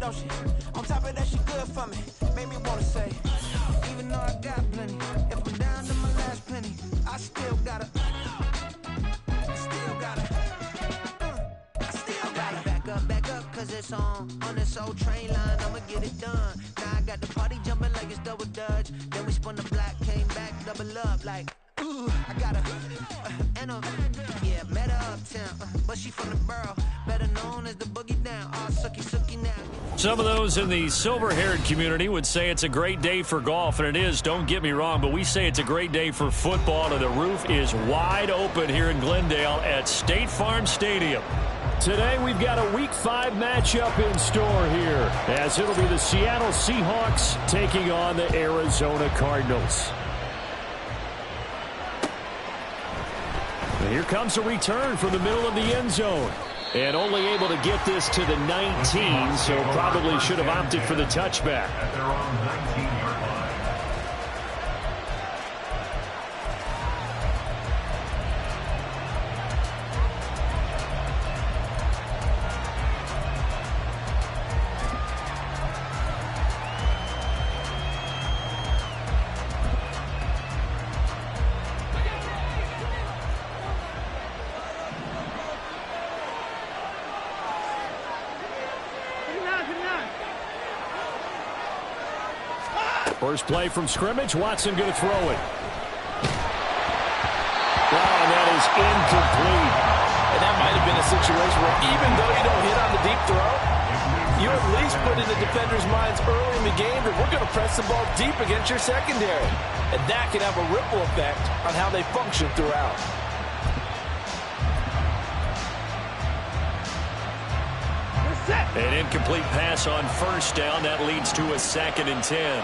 don't she? On top of that, she good for me. Made me wanna say, even though I got plenty, if I'm down to my last penny, I still gotta back up, cause it's on this old train line, I'ma get it done. Now I got the party jumping like it's double dutch. Then we spun the block, came back, double up like, ooh, I got a, yeah, met her uptown, but she from the borough, better known as the boogie down, all sucky now. Some of those in the silver-haired community would say it's a great day for golf, and it is, don't get me wrong, but we say it's a great day for football, and the roof is wide open here in Glendale at State Farm Stadium. Today we've got a Week 5 matchup in store here, as it'll be the Seattle Seahawks taking on the Arizona Cardinals. And here comes a return from the middle of the end zone. And only able to get this to the 19, so probably should have opted for the touchback. At their own 19-yard line. First play from scrimmage. Watson going to throw it. Oh, and that is incomplete. And that might have been a situation where even though you don't hit on the deep throw, you at least put in the defender's minds early in the game that we're going to press the ball deep against your secondary. And that can have a ripple effect on how they function throughout. An incomplete pass on first down. That leads to a 2nd and 10.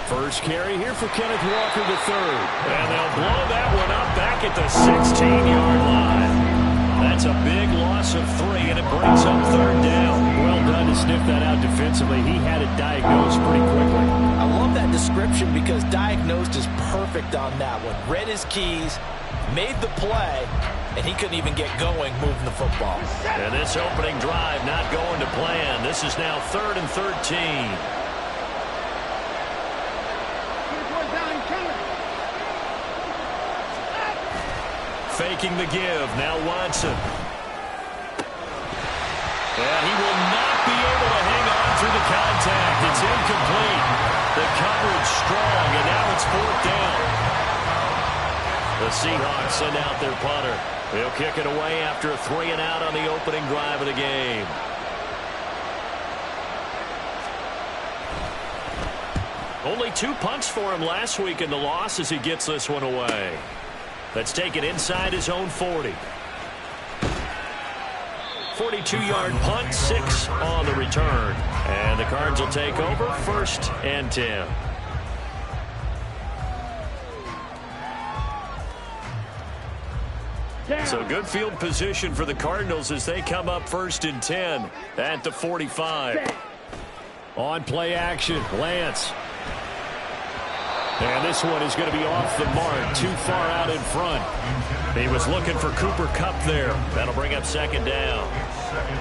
First carry here for Kenneth Walker III. And they'll blow that one up back at the 16-yard line. That's a big loss of 3, and it brings up 3rd down. Well done to sniff that out defensively. He had it diagnosed pretty quickly. I love that description because diagnosed is perfect on that one. Read his keys, made the play, and he couldn't even get going moving the football. And this opening drive not going to plan. This is now 3rd and 13. Faking the give. Now Watson. And he will not be able to hang on through the contact. It's incomplete. The coverage strong, and now it's 4th down. The Seahawks send out their punter. He'll kick it away after a 3-and-out on the opening drive of the game. Only 2 punts for him last week in the loss as he gets this one away. Let's take it inside his own 40. 42-yard punt, 6 on the return. And the Cards will take over, 1st and 10. So good field position for the Cardinals as they come up 1st and 10 at the 45. On play action, Lance. And this one is going to be off the mark, too far out in front. He was looking for Cooper Kupp there. That'll bring up 2nd down.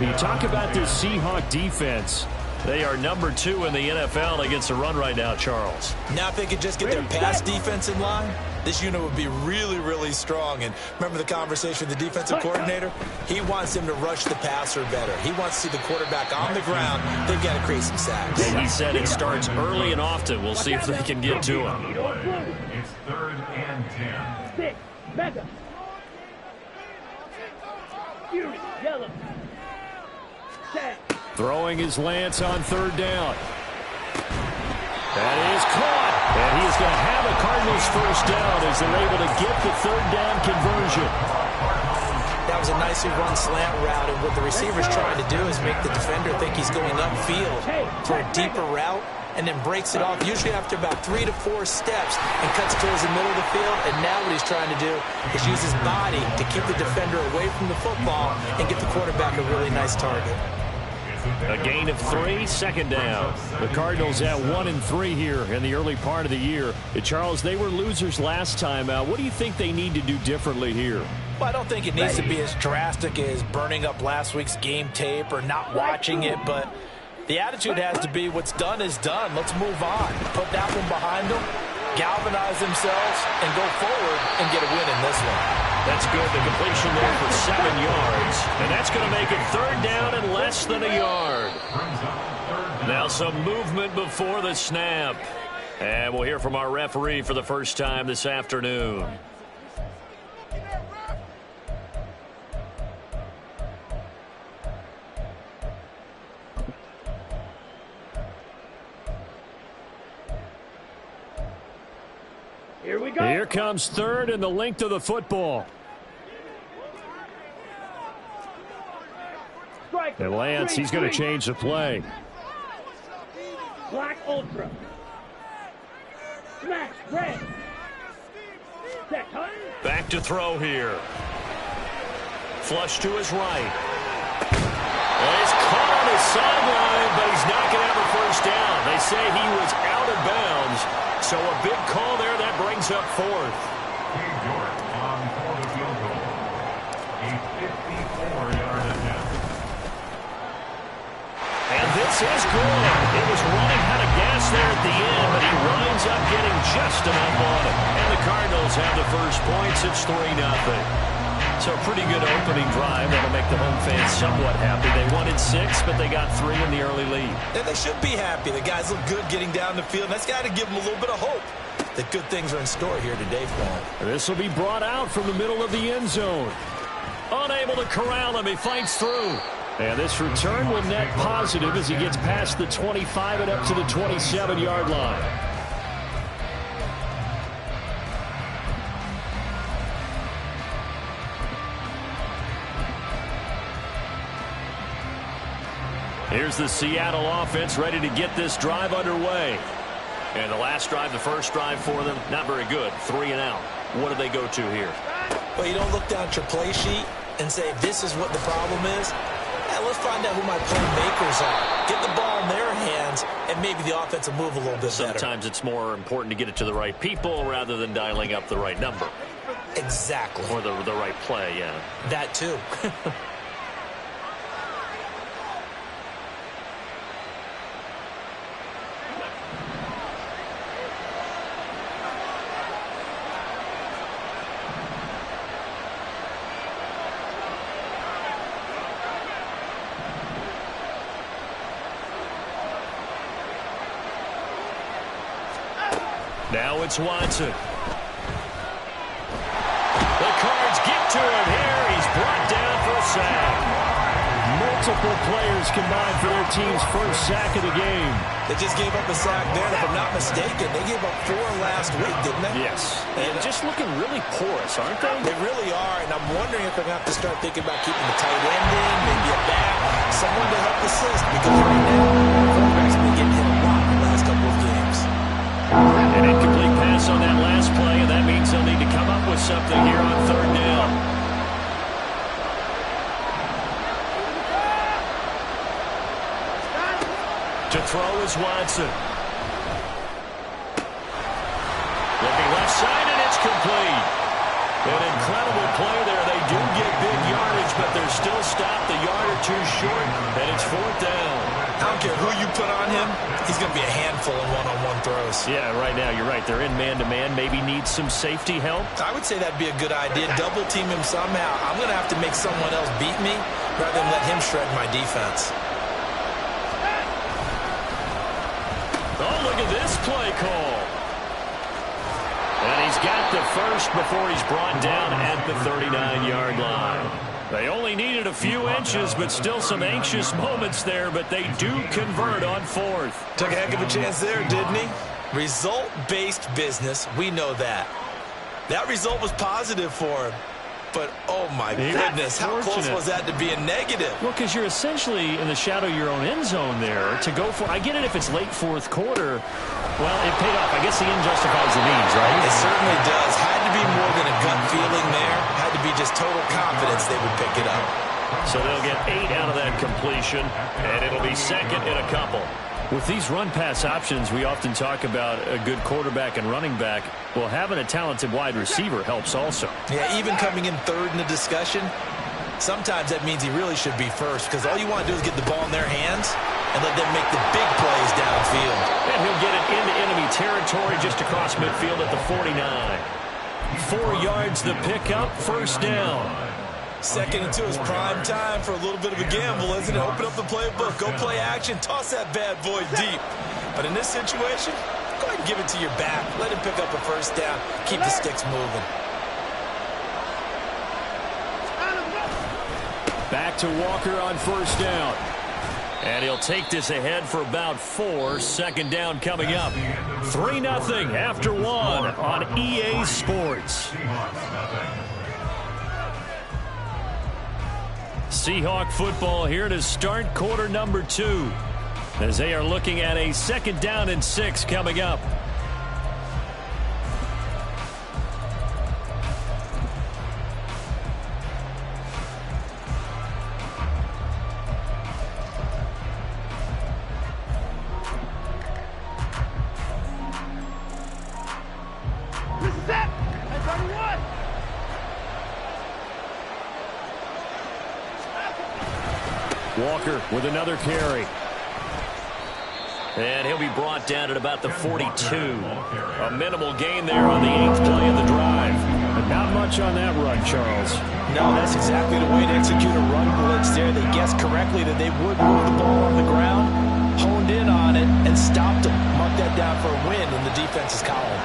You talk about this Seahawk defense. They are number 2 in the NFL against the run right now, Charles. Now if they could just get their pass defense in line, this unit would be really, really strong. And remember the conversation with the defensive coordinator? He wants him to rush the passer better. He wants to see the quarterback on the ground. They've got to create some sacks. He said it starts early and often. We'll see if they can get to him. It's 3rd and 10. Mega. Yellow. Throwing his Lance on 3rd down. That is caught. And he is going to have a Cardinals 1st down as they're able to get the 3rd down conversion. That was a nicely run slant route, and what the receiver's trying to do is make the defender think he's going upfield for a deeper route, and then breaks it off, usually after about 3 to 4 steps, and cuts towards the middle of the field. And now what he's trying to do is use his body to keep the defender away from the football and get the quarterback a really nice target. A gain of 3, second down. The Cardinals at 1-3 here in the early part of the year. Charles, they were losers last time out. What do you think they need to do differently here? Well, I don't think it needs to be as drastic as burning up last week's game tape or not watching it, but the attitude has to be what's done is done. Let's move on. Put that one behind them, galvanize themselves, and go forward and get a win in this one. That's good. The completion there for 7 yards. And that's going to make it third down and less than a yard. Now some movement before the snap. And we'll hear from our referee for the first time this afternoon. Here we go. Here comes third and the length of the football. Strike. And Lance, he's going to change the play. Black Ultra. Smash red. Set time. Back to throw here. Flush to his right. Well, he's caught on his sideline, but he's not going to have a first down. They say he was out of bounds. So a big call there. That brings up fourth. Steve York on for the field goal. A 54-yard attempt. And this is good. It was running out of gas there at the end, but he winds up getting just enough on it. And the Cardinals have the first points. It's 3-0. So a pretty good opening drive. That'll make the home fans somewhat happy. They wanted 6, but they got 3 in the early lead. And they should be happy. The guys look good getting down the field. That's got to give them a little bit of hope that good things are in store here today for them. This will be brought out from the middle of the end zone. Unable to corral him. He fights through. And this return will net positive as he gets past the 25 and up to the 27-yard line. Here's the Seattle offense ready to get this drive underway. And the last drive, the first drive for them, not very good. 3 and out. What do they go to here? Well, you don't look down at your play sheet and say, this is what the problem is. Yeah, let's find out who my playmakers are. Get the ball in their hands, and maybe the offense will move a little bit better. Sometimes it's more important to get it to the right people rather than dialing up the right number. Exactly. Or the right play, yeah. That too. Now it's Watson. The Cards get to him here. He's brought down for a sack. Multiple players combined for their team's first sack of the game. They just gave up a sack there, and if I'm not mistaken, they gave up 4 last week, didn't they? Yes. And just looking really porous, aren't they? They really are, and I'm wondering if they're going to have to start thinking about keeping the tight end in, maybe a back, someone to help assist, because right now, the quarterback's been getting hit a lot in the last couple of games. An incomplete pass on that last play, and that means they'll need to come up with something here on third down. To throw is Watson. Looking left side, and it's complete. An incredible play there. They do get big yardage, but they're still stopped a yard or two short, and it's fourth down. I don't care who you put on him, he's going to be a handful in one-on-one throws. Yeah, right now, you're right. They're in man-to-man. Maybe needs some safety help. I would say that'd be a good idea. Double team him somehow. I'm going to have to make someone else beat me rather than let him shred my defense. Oh, look at this play call. And he's got the first before he's brought down at the 39-yard line. They only needed a few inches, but still some anxious moments there, but they do convert on fourth. Took a heck of a chance there, didn't he? Result-based business, we know that. That result was positive for him. But, oh, my goodness, how close was that to being negative? Well, because you're essentially in the shadow of your own end zone there to go for. I get it if it's late fourth quarter. Well, it paid off. I guess the end justifies the means, right? It certainly does. Had to be more than a gut feeling there. Had to be just total confidence they would pick it up. So they'll get 8 out of that completion, and it'll be second and a couple. With these run-pass options, we often talk about a good quarterback and running back. Well, having a talented wide receiver helps also. Yeah, even coming in third in the discussion, sometimes that means he really should be first, because all you want to do is get the ball in their hands and let them make the big plays downfield. And he'll get it into enemy territory just across midfield at the 49. 4 yards the pickup, first down. Second and 2 is prime time for a little bit of a gamble, isn't it? Open up the playbook, go play action, toss that bad boy deep. But in this situation, go ahead and give it to your back. Let him pick up a first down. Keep the sticks moving. Back to Walker on first down. And he'll take this ahead for about 4. Second down coming up. 3-0 after 1 on EA Sports. Seahawk football here to start quarter number 2, as they are looking at a 2nd down and 6 coming up. Walker with another carry. And he'll be brought down at about the 42. A minimal gain there on the 8th play of the drive. But not much on that run, Charles. No, that's exactly the way to execute a run blitz there. They guessed correctly that they would move the ball on the ground, honed in on it, and stopped them. Mark that down for a win in the defense's column.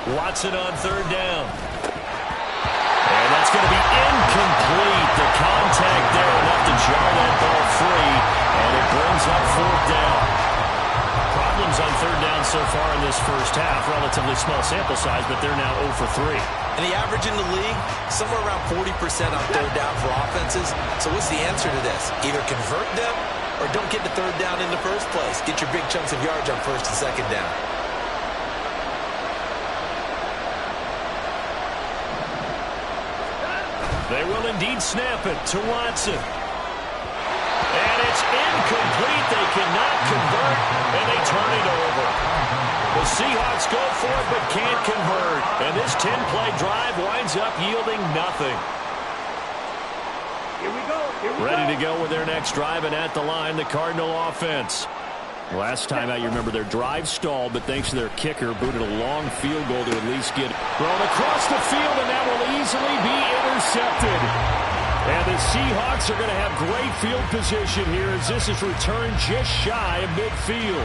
Watson on 3rd down. And that's going to be incomplete. The contact there enough to jar that ball free, and it brings up 4th down. Problems on 3rd down so far in this first half. Relatively small sample size, but they're now 0 for 3. And the average in the league, somewhere around 40% on 3rd down for offenses. So what's the answer to this? Either convert them or don't get to 3rd down in the first place. Get your big chunks of yards on 1st and 2nd down. They will indeed snap it to Watson. And it's incomplete. They cannot convert, and they turn it over. The Seahawks go for it but can't convert. And this 10-play drive winds up yielding nothing. Here we go. Ready to go with their next drive, and at the line, the Cardinal offense. Last time out, you remember their drive stalled, but thanks to their kicker, booted a long field goal to at least get thrown across the field, and that will easily be intercepted. And the Seahawks are going to have great field position here as this is returned just shy of midfield.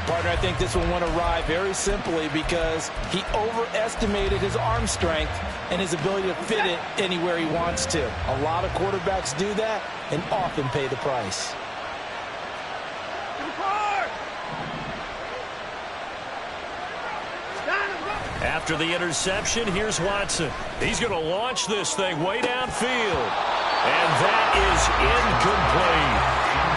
Partner, I think this will want to ride very simply because he overestimated his arm strength and his ability to fit it anywhere he wants to. A lot of quarterbacks do that and often pay the price. After the interception, here's Watson. He's going to launch this thing way downfield. And that is incomplete.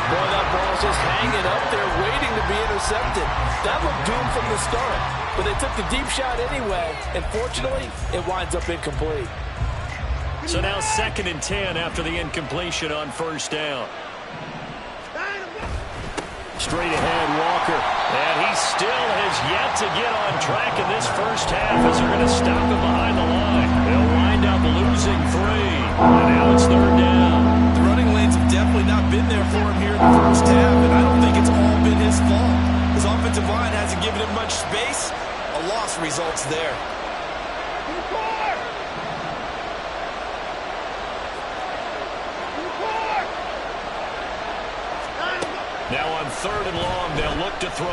Boy, that ball's just hanging up there waiting to be intercepted. That looked doomed from the start. But they took the deep shot anyway. And fortunately, it winds up incomplete. So now 2nd and 10 after the incompletion on 1st down. Straight ahead, Walker. And he still has yet to get on track in this first half as they're going to stop him behind the line. They'll wind up losing 3. And now it's 3rd down. The running lanes have definitely not been there for him here in the first half, and I don't think it's all been his fault. His offensive line hasn't given him much space. A loss results there. Now on 3rd and long, they'll look to throw.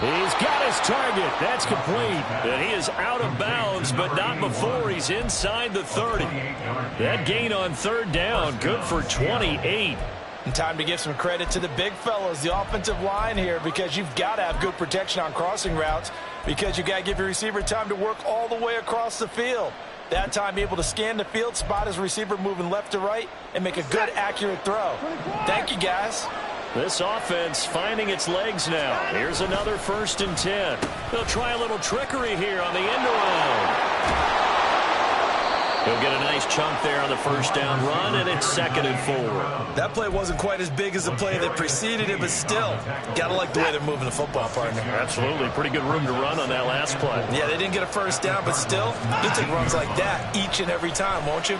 He's got his target. That's complete. And he is out of bounds, but not before he's inside the 30. That gain on 3rd down, good for 28. And time to give some credit to the big fellows, the offensive line here, because you've got to have good protection on crossing routes because you've got to give your receiver time to work all the way across the field. That time, be able to scan the field, spot his receiver moving left to right, and make a good, accurate throw. Thank you, guys. This offense finding its legs now. Here's another 1st and 10. They'll try a little trickery here on the end around. He'll get a nice chunk there on the 1st down run, and it's 2nd and 4. That play wasn't quite as big as the play that preceded it, but still, got to like the way they're moving the football, partner. Absolutely. Pretty good room to run on that last play. Yeah, they didn't get a 1st down, but still, you'll take runs like that each and every time, won't you?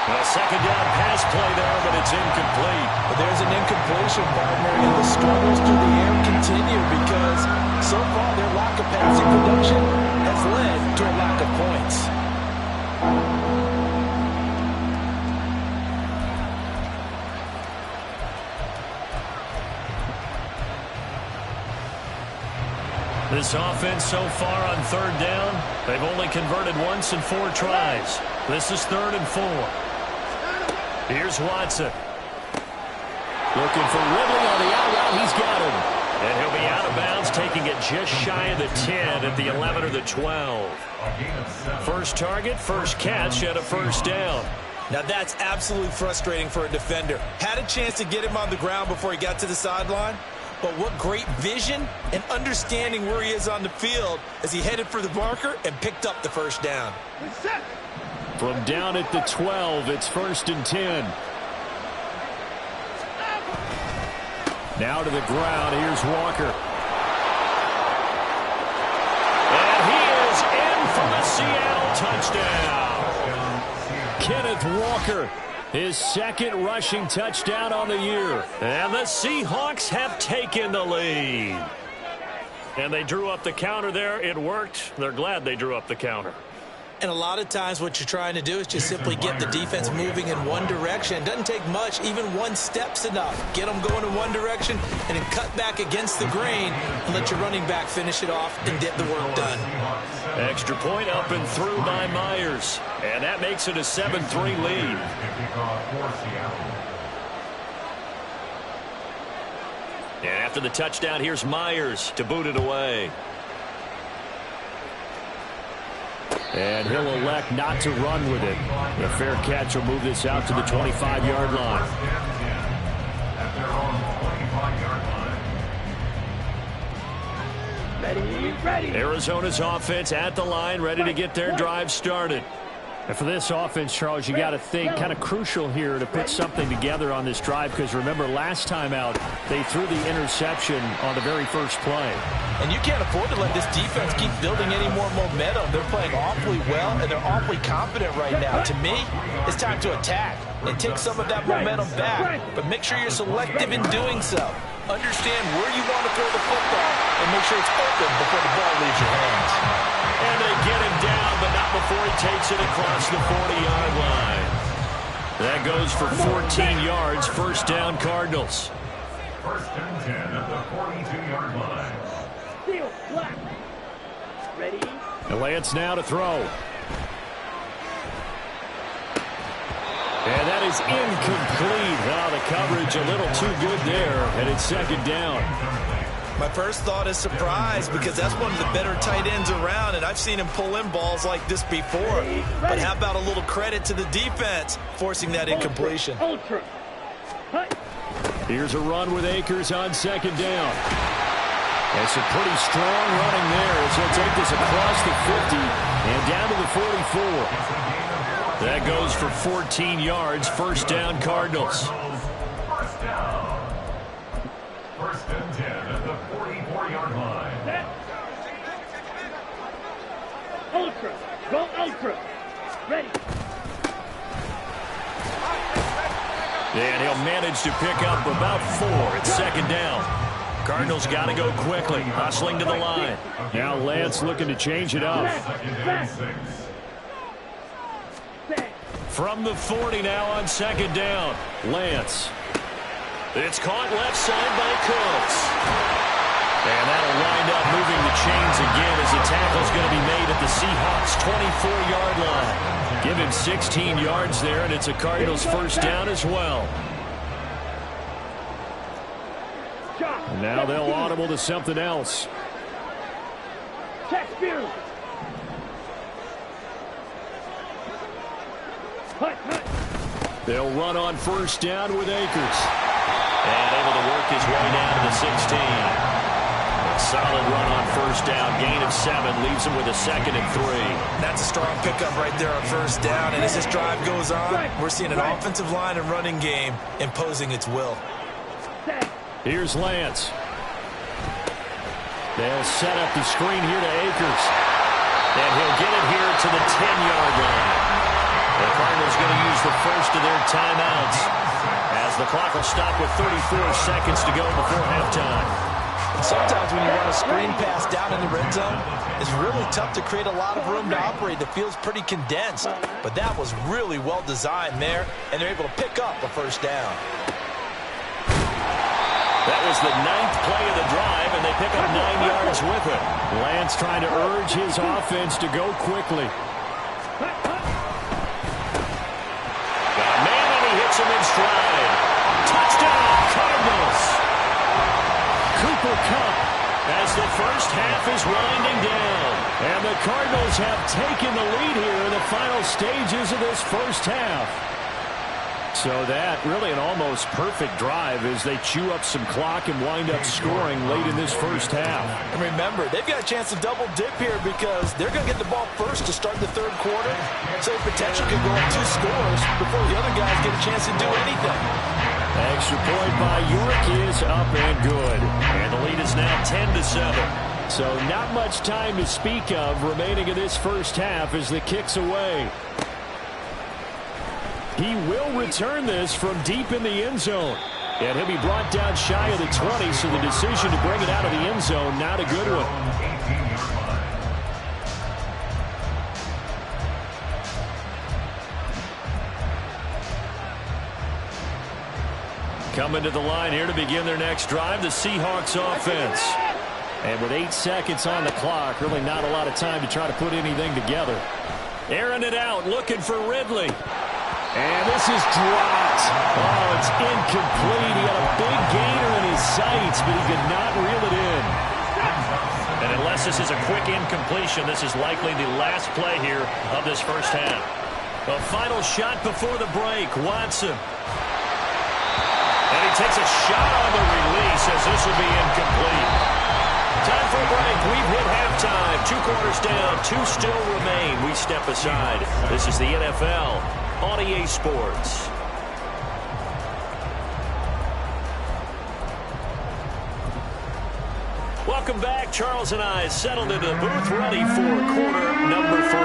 A 2nd down pass play there, but it's incomplete. But there's an incompletion, partner, and the struggles through the air continue because so far their lack of passing production has led to a lack of points. This offense so far on 3rd down, they've only converted once in 4 tries. This is 3rd and 4. Here's Watson. Looking for Ridley on the out route. He's got him. And he'll be out of bounds, taking it just shy of the 10 at the 11 or the 12. First target, first catch at a 1st down. Now that's absolutely frustrating for a defender. Had a chance to get him on the ground before he got to the sideline, but what great vision and understanding where he is on the field as he headed for the marker and picked up the 1st down. From down at the 12, it's 1st and 10. Now to the ground. Here's Walker. And he is in for a Seattle touchdown. Kenneth Walker, his 2nd rushing touchdown on the year. And the Seahawks have taken the lead. And they drew up the counter there. It worked. They're glad they drew up the counter. And a lot of times what you're trying to do is just simply get the defense moving in one direction. It doesn't take much. Even 1 step's enough. Get them going in one direction and then cut back against the grain and let your running back finish it off and get the work done. Extra point up and through by Myers. And that makes it a 7-3 lead. And after the touchdown, here's Myers to boot it away. And he'll elect not to run with it. The fair catch will move this out to the 25-yard line. Ready. Arizona's offense at the line, ready to get their drive started. And for this offense, Charles, you got to think kind of crucial here to put something together on this drive because remember last time out they threw the interception on the very first play. And you can't afford to let this defense keep building any more momentum. They're playing awfully well and they're awfully confident right now. To me, it's time to attack and take some of that momentum back. But make sure you're selective in doing so. Understand where you want to throw the football and make sure it's open before the ball leaves your hands. And they get him down, but not before he takes it across the 40-yard line. That goes for 14 yards, 1st down Cardinals. 1st and 10 at the 42-yard line. Steel, black. Ready. And Lance now to throw. And that is incomplete. Oh, the coverage a little too good there, and it's 2nd down. My first thought is surprise because that's one of the better tight ends around, and I've seen him pull in balls like this before. But how about a little credit to the defense forcing that incompletion? Ultra. Here's a run with Akers on 2nd down. And some pretty strong running there as he'll take this across the 50 and down to the 44. That goes for 14 yards, 1st down Cardinals. 1st down. 1st and 10 at the 44-yard line. Set. Ultra. Go ultra. Ready. And he'll manage to pick up about 4 at 2nd down. Cardinals got to go quickly, hustling to the line. Now Lance looking to change it up. From the 40 now on 2nd down. Lance. It's caught left side by Cooks. And that'll wind up moving the chains again as the tackle's going to be made at the Seahawks' 24-yard line. Give him 16 yards there, and it's a Cardinals 1st down as well. And now they'll audible to something else. Check spear. They'll run on first down with Akers. And able to work his way down to the 16. A solid run on first down. Gain of 7 leaves him with a 2nd and 3. That's a strong pickup right there on first down. And as this drive goes on, we're seeing an offensive line and running game imposing its will. Here's Lance. They'll set up the screen here to Akers. And he'll get it here to the 10-yard line. The Cardinals going to use the first of their timeouts as the clock will stop with 34 seconds to go before halftime. Sometimes when you run a screen pass down in the red zone, it's really tough to create a lot of room to operate. The field's pretty condensed. But that was really well designed there, and they're able to pick up the first down. That was the 9th play of the drive, and they pick up 9 yards with it. Lance trying to urge his offense to go quickly. Got a man, and he hits him in stride. Touchdown, Cardinals. Cooper Kupp as the first half is winding down. And the Cardinals have taken the lead here in the final stages of this first half. So that really an almost perfect drive as they chew up some clock and wind up scoring late in this first half. And remember, they've got a chance to double dip here because they're going to get the ball first to start the third quarter. So the potential could go up 2 scores before the other guys get a chance to do anything. Extra point by York is up and good. And the lead is now 10-7. So not much time to speak of remaining in this first half as the kick's away. He will return this from deep in the end zone. And he'll be brought down shy of the 20, so the decision to bring it out of the end zone, not a good one. Coming to the line here to begin their next drive, the Seahawks offense. And with 8 seconds on the clock, really not a lot of time to try to put anything together. Airing it out, looking for Ridley. And this is dropped. Oh, it's incomplete. He had a big gainer in his sights, but he could not reel it in. And unless this is a quick incompletion, this is likely the last play here of this first half. A final shot before the break. Watson. And he takes a shot on the release as this will be incomplete. Time for a break. We've hit halftime. 2 quarters down. 2 still remain. We step aside. This is the NFL on EA Sports. Welcome back. Charles and I settled into the booth, ready for quarter number 3.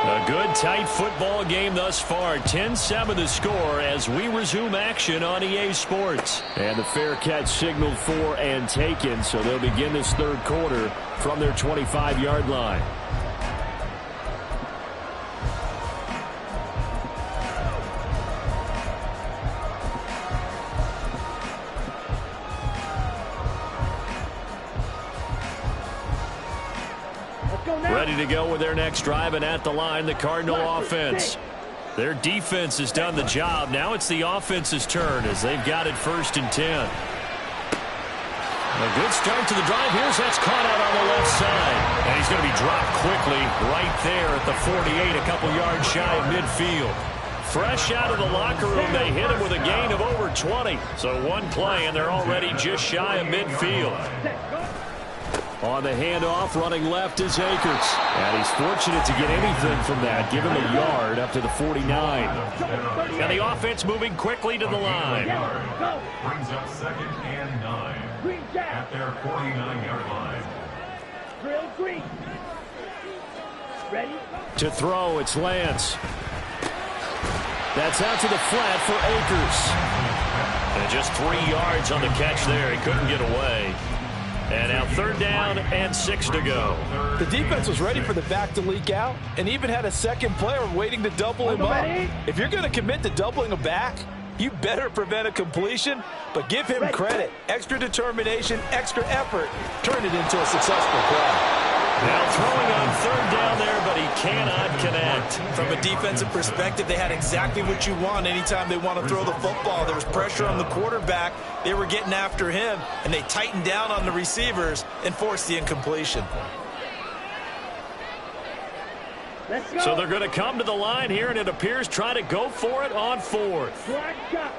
A good, tight football game thus far. 10-7 the score as we resume action on EA Sports. And the fair catch signaled for and taken, so they'll begin this third quarter from their 25-yard line. Ready to go with their next drive, and at the line, the Cardinal offense. Their defense has done the job. Now it's the offense's turn as they've got it 1st and 10. A good start to the drive. Here's that's caught out on the left side. And he's going to be dropped quickly right there at the 48, a couple yards shy of midfield. Fresh out of the locker room, they hit him with a gain of over 20. So one play, and they're already just shy of midfield. On the handoff, running left is Akers. And he's fortunate to get anything from that. Give him a yard up to the 49. And the offense moving quickly to the line. Brings up 2nd and 9 at their 49-yard line. Drill green. Ready? To throw, it's Lance. That's out to the flat for Akers. And just 3 yards on the catch there. He couldn't get away. And now 3rd down and 6 to go. The defense was ready for the back to leak out and even had a second player waiting to double him up. If you're going to commit to doubling a back, you better prevent a completion, but give him credit. Extra determination, extra effort turned it into a successful play. Now throwing on 3rd down there, but he cannot connect. From a defensive perspective, they had exactly what you want anytime they want to throw the football. There was pressure on the quarterback. They were getting after him, and they tightened down on the receivers and forced the incompletion. Let's go. So they're going to come to the line here, and it appears try to go for it on fourth. Black shot.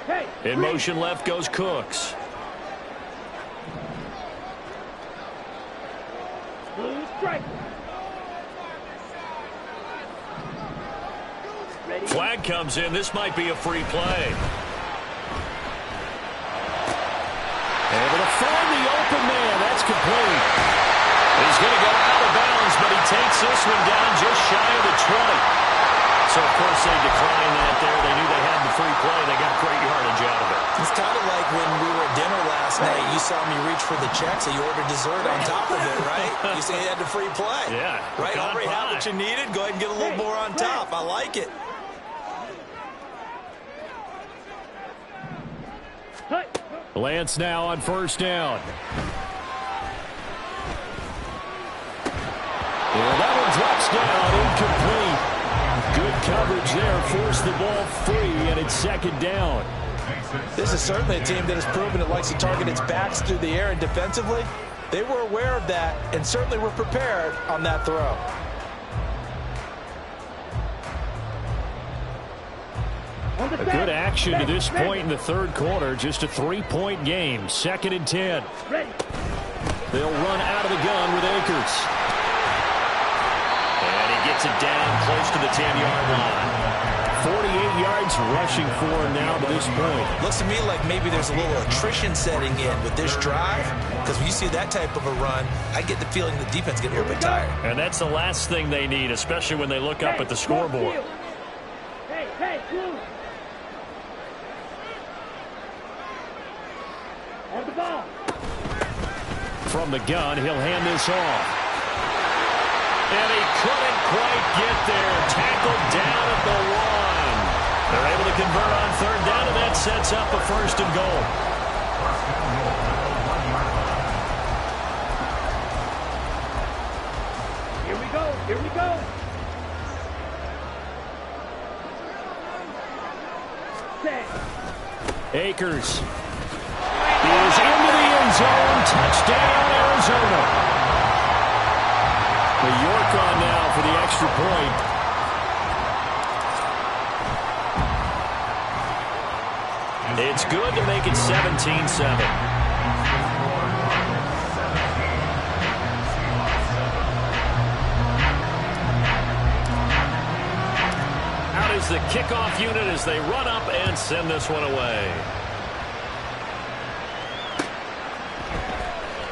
Hey, In motion left goes Cooks. blue strike. Ready. Flag comes in. This might be a free play. Able to find the open man. That's complete. He's going to go out of bounds, but he takes this one down just shy of the 20. So, of course, they declined that there. They knew they had the free play. They got great yardage out of it. It's kind of like when we were at dinner last night. You saw me reach for the check, so you ordered dessert on top of it, right? You say you had the free play. Yeah. Right? Gone Already had by. what you needed. Go ahead and get a little more on top. I like it. Lance now on first down. Well, that one drops down, incomplete. Good coverage there, forced the ball free, and it's second down. This is certainly a team that has proven it likes to target its backs through the air, and defensively, they were aware of that and certainly were prepared on that throw. A good action to this point in the third quarter. Just a 3-point game. 2nd and 10. Ready. They'll run out of the gun with Akers. And he gets it down close to the 10-yard line. 48 yards rushing for him now to this point. Looks to me like maybe there's a little attrition setting in with this drive, because when you see that type of a run, I get the feeling the defense gets a little bit tired. And that's the last thing they need, especially when they look up at the scoreboard. Hey, blue. On the ball. From the gun, he'll hand this off. And he couldn't quite get there. Tackled down at the 1. They're able to convert on third down, and that sets up a 1st and goal. Here we go. Here we go. Set. Akers is into the end zone. Touchdown, Arizona. The York on now for the extra point. It's good to make it 17-7. Out is the kickoff unit as they run up and send this one away.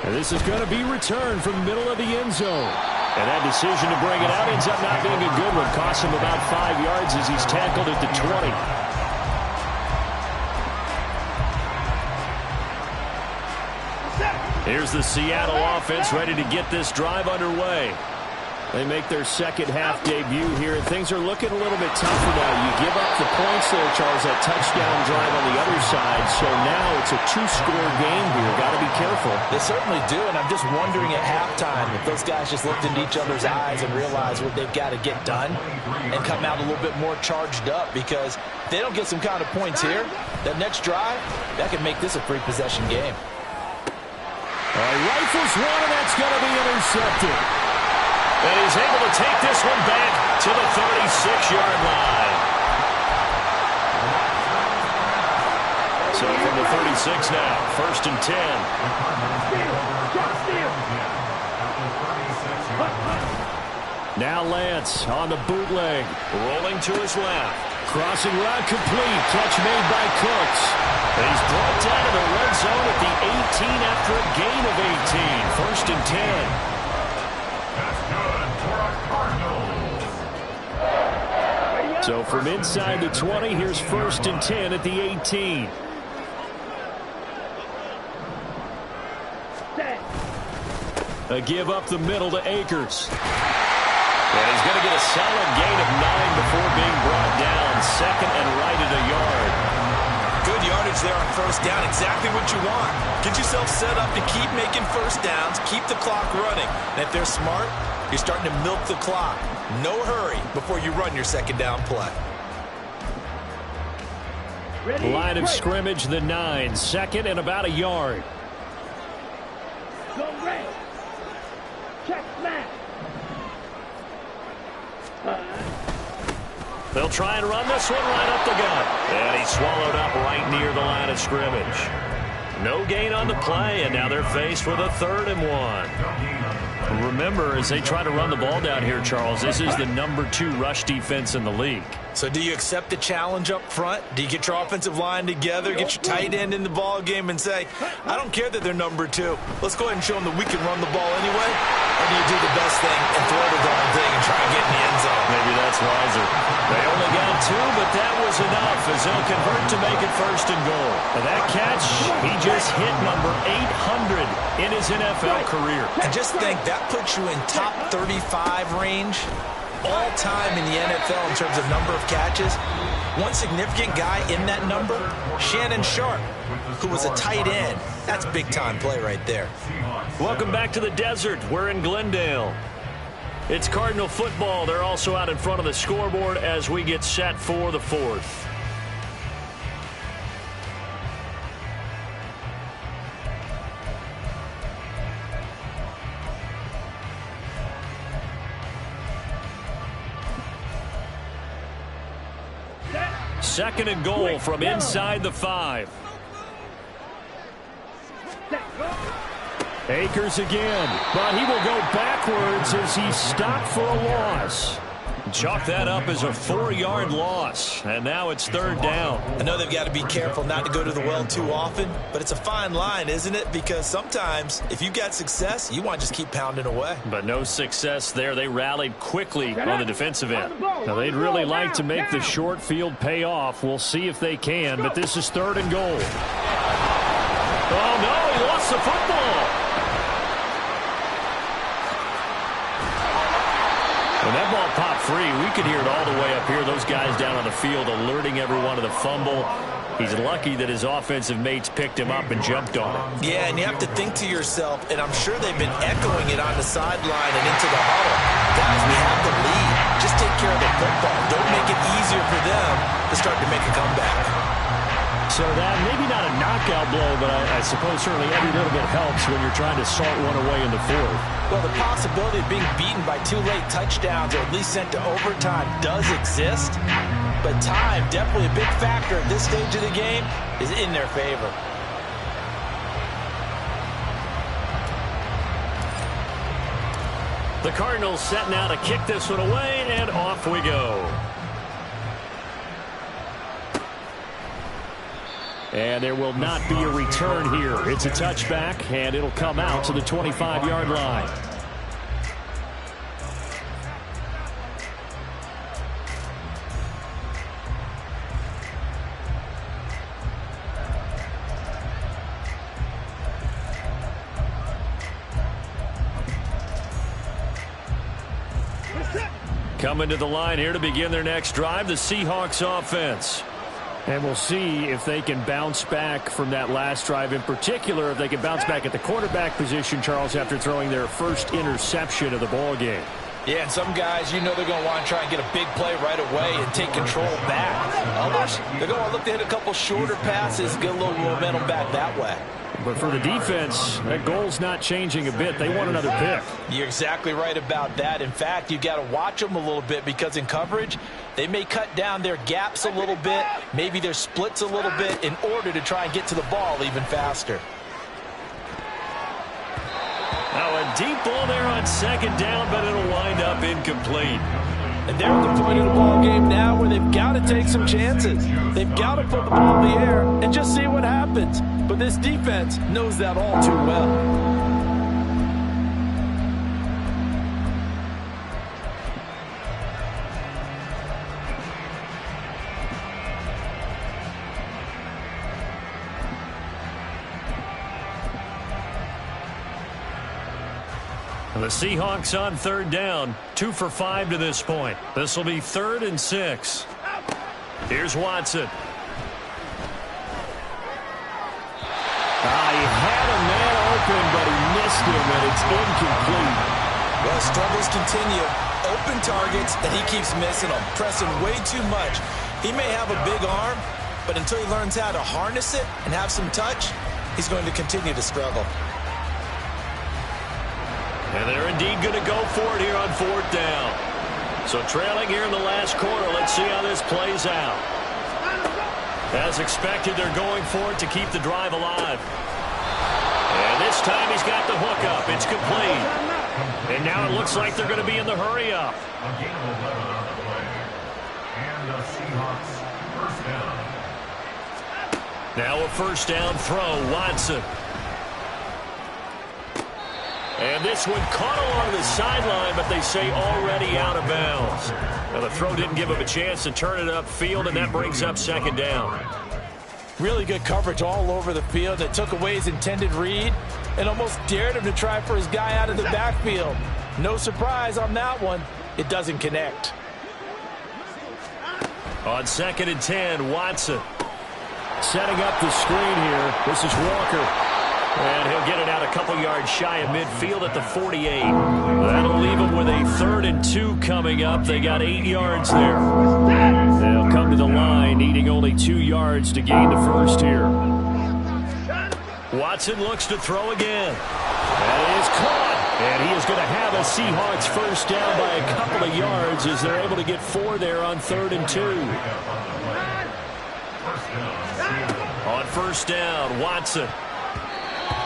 And this is going to be returned from the middle of the end zone. And that decision to bring it out ends up not being a good one. Costs him about 5 yards as he's tackled at the 20. Here's the Seattle offense ready to get this drive underway. They make their second half debut here, and things are looking a little bit tougher now. You give up the points there, Charles, that touchdown drive on the other side. So now it's a 2-score game here. Got to be careful. They certainly do, and I'm just wondering at halftime if those guys just looked into each other's eyes and realized what they've got to get done and come out a little bit more charged up, because if they don't get some kind of points here, that next drive, that could make this a free possession game. All right, rifles one, and that's going to be intercepted. And he's able to take this one back to the 36-yard line. So from the 36 now, 1st and 10. Now Lance on the bootleg, rolling to his left. Crossing route complete, catch made by Cooks. And he's brought down to the red zone at the 18 after a gain of 18. 1st and 10. So from inside the 20, here's 1st and 10 at the 18. A give up the middle to Akers. And he's going to get a solid gain of 9 before being brought down. 2nd and right at a yard. Good yardage there on first down. Exactly what you want. Get yourself set up to keep making first downs, keep the clock running. And if they're smart, you're starting to milk the clock. No hurry before you run your second down play. Ready, line of scrimmage, the 9. 2nd and about a yard. Go red. Check smash. They'll try and run this one right up the gut. And he's swallowed up right near the line of scrimmage. No gain on the play, and now they're faced with a 3rd and 1. Remember, as they try to run the ball down here, Charles, this is the #2 rush defense in the league. So do you accept the challenge up front? Do you get your offensive line together, get your tight end in the ball game and say, I don't care that they're #2. Let's go ahead and show them that we can run the ball anyway? Or do you do the best thing and throw the darn thing and try and get in the end zone? Maybe that's wiser. They only got 2, but that was enough as they'll convert to make it 1st and goal. And that catch, he just hit number 800 in his NFL career. And just think, that puts you in top 35 range all time in the NFL in terms of number of catches. One significant guy in that number, Shannon Sharp, who was a tight end. That's big-time play right there. Welcome back to the desert. We're in Glendale. It's Cardinal football. They're also out in front of the scoreboard as we get set for the 4th. Second and goal from inside the 5. Akers again, but he will go backwards as he's stopped for a loss. Chalk that up as a 4-yard loss, and now it's 3rd down. I know they've got to be careful not to go to the well too often, but it's a fine line, isn't it? Because sometimes if you've got success, you want to just keep pounding away. But no success there. They rallied quickly on the defensive end. Now, they'd really like to make the short field pay off. We'll see if they can, but this is 3rd and goal. Oh, no, he lost the football. When that ball popped free, we could hear it all the way up here. Those guys down on the field alerting everyone of the fumble. He's lucky that his offensive mates picked him up and jumped on it. Yeah, and you have to think to yourself, and I'm sure they've been echoing it on the sideline and into the huddle. Guys, we have the lead. Just take care of the football. Don't make it easier for them to start to make a comeback. So that, maybe not a knockout blow, but I suppose certainly every little bit helps when you're trying to salt one away in the 4th. Well, the possibility of being beaten by 2 late touchdowns or at least sent to overtime does exist. But time, definitely a big factor at this stage of the game, is in their favor. The Cardinals set now to kick this one away, and off we go. And there will not be a return here. It's a touchback, and it'll come out to the 25-yard line. Coming to the line here to begin their next drive, the Seahawks offense. And we'll see if they can bounce back from that last drive, in particular, if they can bounce back at the quarterback position, Charles, after throwing their first interception of the ball game. Yeah, and some guys, you know they're going to want to try and get a big play right away and take control back. Others, they're going to look to hit a couple shorter passes, get a little momentum back that way. But for the defense, that goal's not changing a bit. They want another pick. You're exactly right about that. In fact, you got to watch them a little bit because in coverage, they may cut down their gaps a little bit, maybe their splits a little bit in order to try and get to the ball even faster. Now a deep ball there on second down, but it'll wind up incomplete. And they're at the point of the ball game now where they've got to take some chances. They've got to put the ball in the air and just see what happens. But this defense knows that all too well. The Seahawks on third down, 2 for 5 to this point. This will be 3rd and 6. Here's Watson. He had a man open, but he missed him, and it's incomplete. Well, struggles continue. Open targets, and he keeps missing them, pressing way too much. He may have a big arm, but until he learns how to harness it and have some touch, he's going to continue to struggle. And they're indeed going to go for it here on 4th down. So trailing here in the last quarter. Let's see how this plays out. As expected, they're going for it to keep the drive alive. And this time he's got the hook up. It's complete. And now it looks like they're going to be in the hurry up. A gain of 11 on the play. And the Seahawks first down. Now a first down throw, Watson. And this one caught along the sideline, but they say already out of bounds. Now the throw didn't give him a chance to turn it upfield, and that brings up second down. Really good coverage all over the field. It took away his intended read and almost dared him to try for his guy out of the backfield. No surprise on that one. It doesn't connect. On 2nd and 10, Watson. Setting up the screen here. This is Walker. And he'll get it out a couple yards shy of midfield at the 48. That'll leave him with a 3rd and 2 coming up. They got 8 yards there. They'll come to the line, needing only 2 yards to gain the first here. Watson looks to throw again. That is caught. And he is going to have a Seahawks first down by a couple of yards as they're able to get 4 there on 3rd and 2. On first down, Watson.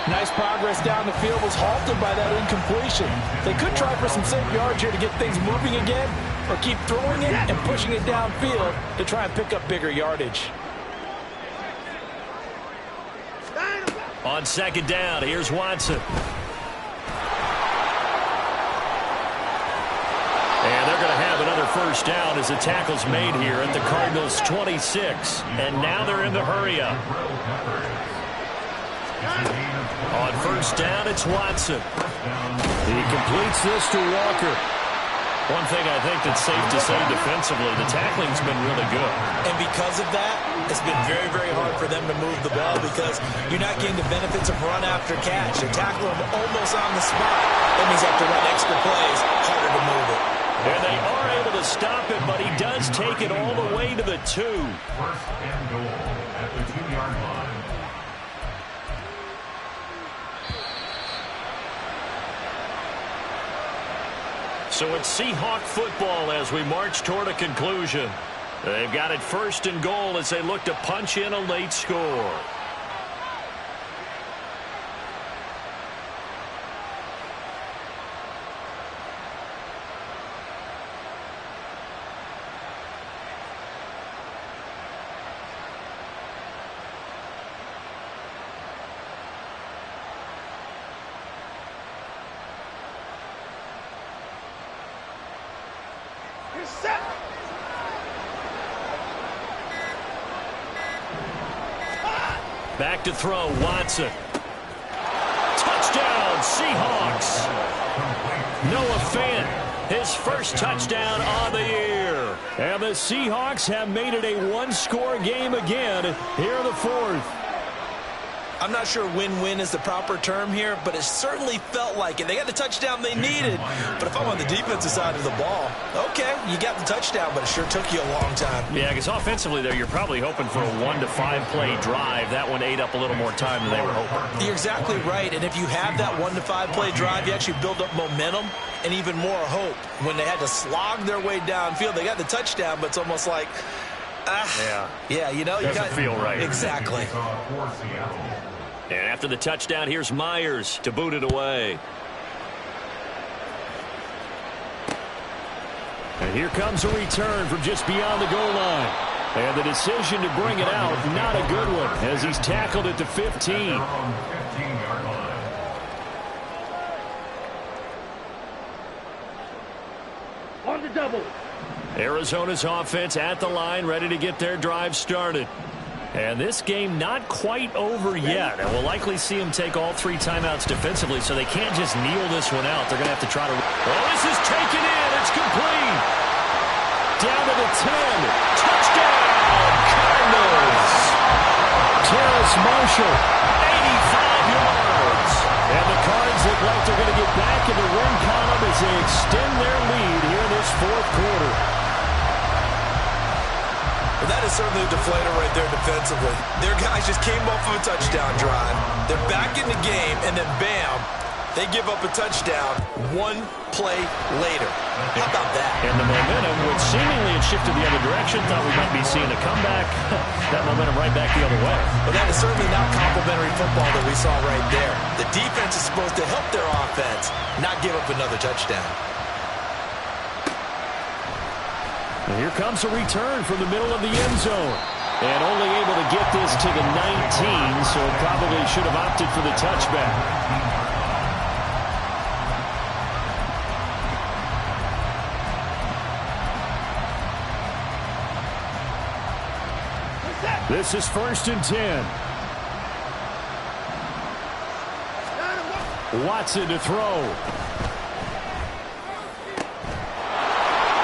Nice progress down the field, was halted by that incompletion. They could try for some safe yards here to get things moving again, or keep throwing it and pushing it downfield to try and pick up bigger yardage. On 2nd down, here's Watson. And they're going to have another first down as the tackle's made here at the Cardinals' 26. And now they're in the hurry up. On first down, it's Watson. He completes this to Walker. One thing I think that's safe to say defensively, the tackling's been really good. And because of that, it's been very, very hard for them to move the ball because you're not getting the benefits of run after catch. They tackle him almost on the spot. That means you have to run extra plays, harder to move it. And they are able to stop it, but he does take it all the way to the 2. 1st and goal at the 2-yard line. So it's Seahawk football as we march toward a conclusion. They've got it 1st and goal as they look to punch in a late score. Back to throw, Watson. Touchdown, Seahawks. Noah Fant, his first touchdown on the year. And the Seahawks have made it a 1-score game again here in the 4th. I'm not sure win-win is the proper term here, but it certainly felt like it. They got the touchdown they needed, but if I'm on the defensive side of the ball, okay, you got the touchdown, but it sure took you a long time. Yeah, because offensively there, you're probably hoping for a 1 to 5 play drive. That one ate up a little more time than they were hoping. You're exactly right, and if you have that 1 to 5 play drive, you actually build up momentum and even more hope. When they had to slog their way downfield, they got the touchdown, but it's almost like, yeah, you know, you doesn't feel right. Exactly. And after the touchdown, here's Myers to boot it away. And here comes a return from just beyond the goal line. And the decision to bring it out, not a good one, as he's tackled at the 15. On the double. Arizona's offense at the line, ready to get their drive started. And this game not quite over yet. And we'll likely see them take all 3 timeouts defensively, so they can't just kneel this one out. They're going to have to try to... Oh, this is taken in. It's complete. Down to the 10. Touchdown, Cardinals. Terrace Marshall, 85 yards. And the Cards look like they're going to get back in the win column as they extend their lead here in this 4th quarter. Well, that is certainly a deflator right there defensively. Their guys just came off of a touchdown drive. They're back in the game, and then bam, they give up a touchdown 1 play later. How about that? And the momentum shifted the other direction. Thought we might be seeing a comeback. That momentum right back the other way. Well, that is certainly not complimentary football that we saw right there. The defense is supposed to help their offense, not give up another touchdown. And here comes a return from the middle of the end zone. And only able to get this to the 19, so probably should have opted for the touchback. This is 1st and 10. Watson to throw.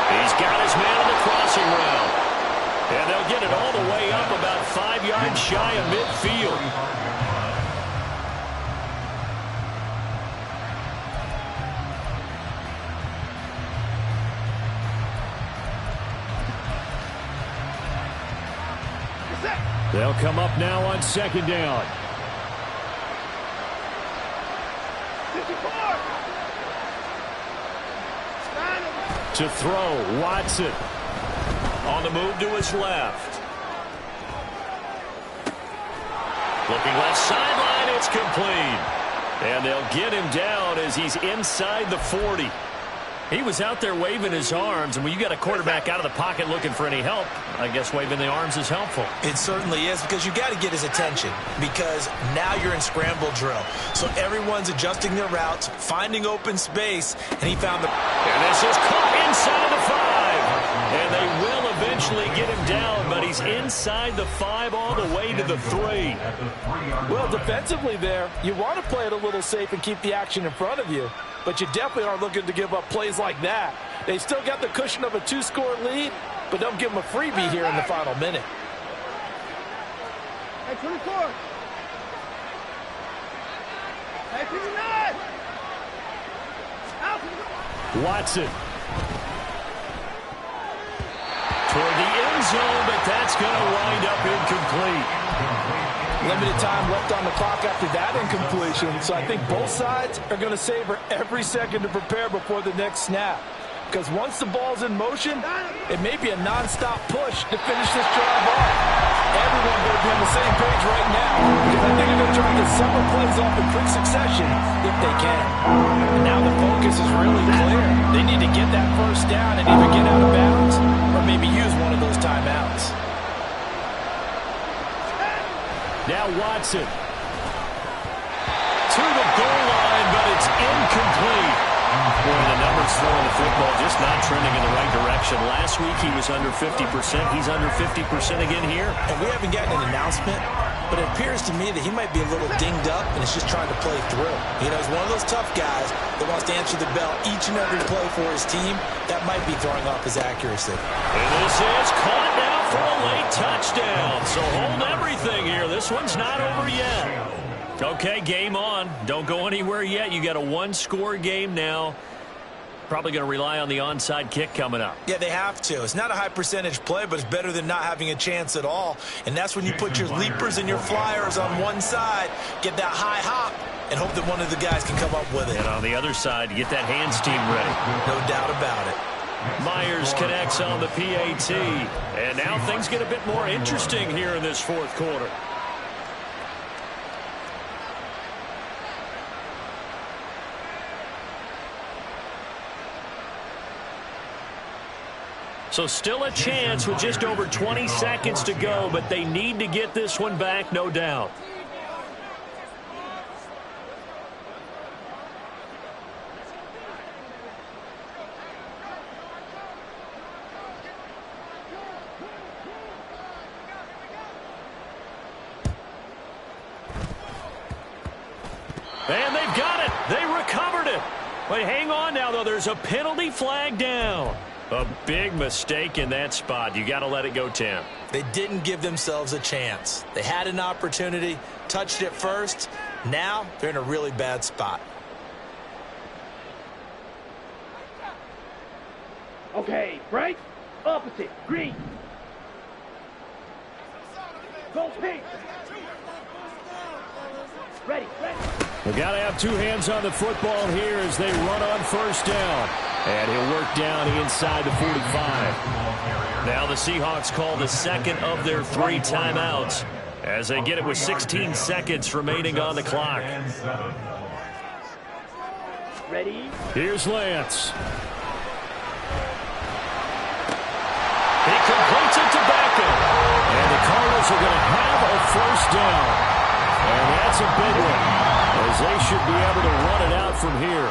He's got his man on the crossing route. And they'll get it all the way up about 5 yards shy of midfield. They'll come up now on 2nd down. To throw, Watson. On the move to his left. Looking left sideline, it's complete. And they'll get him down as he's inside the 40. He was out there waving his arms, and when you got a quarterback out of the pocket looking for any help, I guess waving the arms is helpful. It certainly is, because you got to get his attention, because now you're in scramble drill. So everyone's adjusting their routes, finding open space, and he found the... And this is caught inside the 5. And they will eventually get him down, but he's inside the 5 all the way to the 3. Well, defensively there, you want to play it a little safe and keep the action in front of you. But you definitely aren't looking to give up plays like that. They still got the cushion of a 2-score lead, but don't give them a freebie here in the final minute. Hey, 24. Hey, 59. Watson. Toward the end zone, but that's going to wind up incomplete. Limited time left on the clock after that incompletion, so I think both sides are going to savor every second to prepare before the next snap. Because once the ball's in motion, it may be a non-stop push to finish this drive off. Everyone better be on the same page right now, because I think they're going to try to get several plays off in quick succession if they can. And now the focus is really clear. They need to get that first down and either get out of bounds or maybe use one of those timeouts. Now Watson. To the goal line, but it's incomplete. Boy, the numbers for the football just not trending in the right direction. Last week he was under 50%. He's under 50% again here. And we haven't gotten an announcement, but it appears to me that he might be a little dinged up and is just trying to play through. You know, he's one of those tough guys that wants to answer the bell each and every play for his team. That might be throwing off his accuracy. And this is caught now for a late touchdown. So hold everything here. This one's not over yet. Okay, game on. Don't go anywhere yet. You got a 1-score game now. Probably going to rely on the onside kick coming up. Yeah, they have to. It's not a high percentage play, but it's better than not having a chance at all. And that's when you put your leapers and your flyers on one side, get that high hop, and hope that one of the guys can come up with it. And on the other side, get that hands team ready. No doubt about it. Myers connects on the PAT. And now things get a bit more interesting here in this 4th quarter. So still a chance with just over 20 seconds to go, but they need to get this one back, no doubt. And they've got it. They recovered it. Wait, hang on now, though. There's a penalty flag down. A big mistake in that spot. You got to let it go, Tim. They didn't give themselves a chance. They had an opportunity, touched it first. Now they're in a really bad spot. Okay, break. Opposite. Green. Go pink. Ready, ready. They got to have 2 hands on the football here as they run on 1st down. And he'll work down inside the 45. Now the Seahawks call the second of their 3 timeouts as they get it with 16 seconds remaining on the clock. Ready? Here's Lance. He completes it to Beckham. And the Cardinals are going to have a first down. And that's a big one, as they should be able to run it out from here.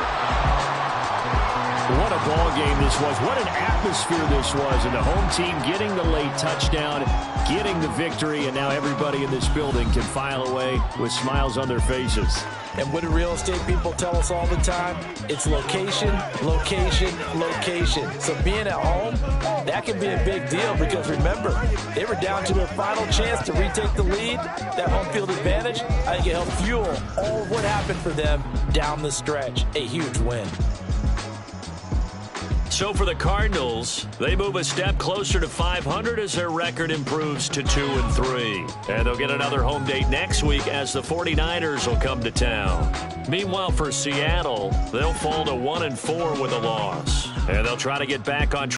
What a ball game this was. What an atmosphere this was. And the home team getting the late touchdown, getting the victory, and now everybody in this building can file away with smiles on their faces. And what do real estate people tell us all the time? It's location, location, location. So being at home, that can be a big deal because remember, they were down to their final chance to retake the lead. That home field advantage, I think it helped fuel all of what happened for them down the stretch. A huge win. So for the Cardinals, they move a step closer to 500 as their record improves to 2-3. And they'll get another home date next week as the 49ers will come to town. Meanwhile, for Seattle, they'll fall to 1-4 with a loss. And they'll try to get back on track.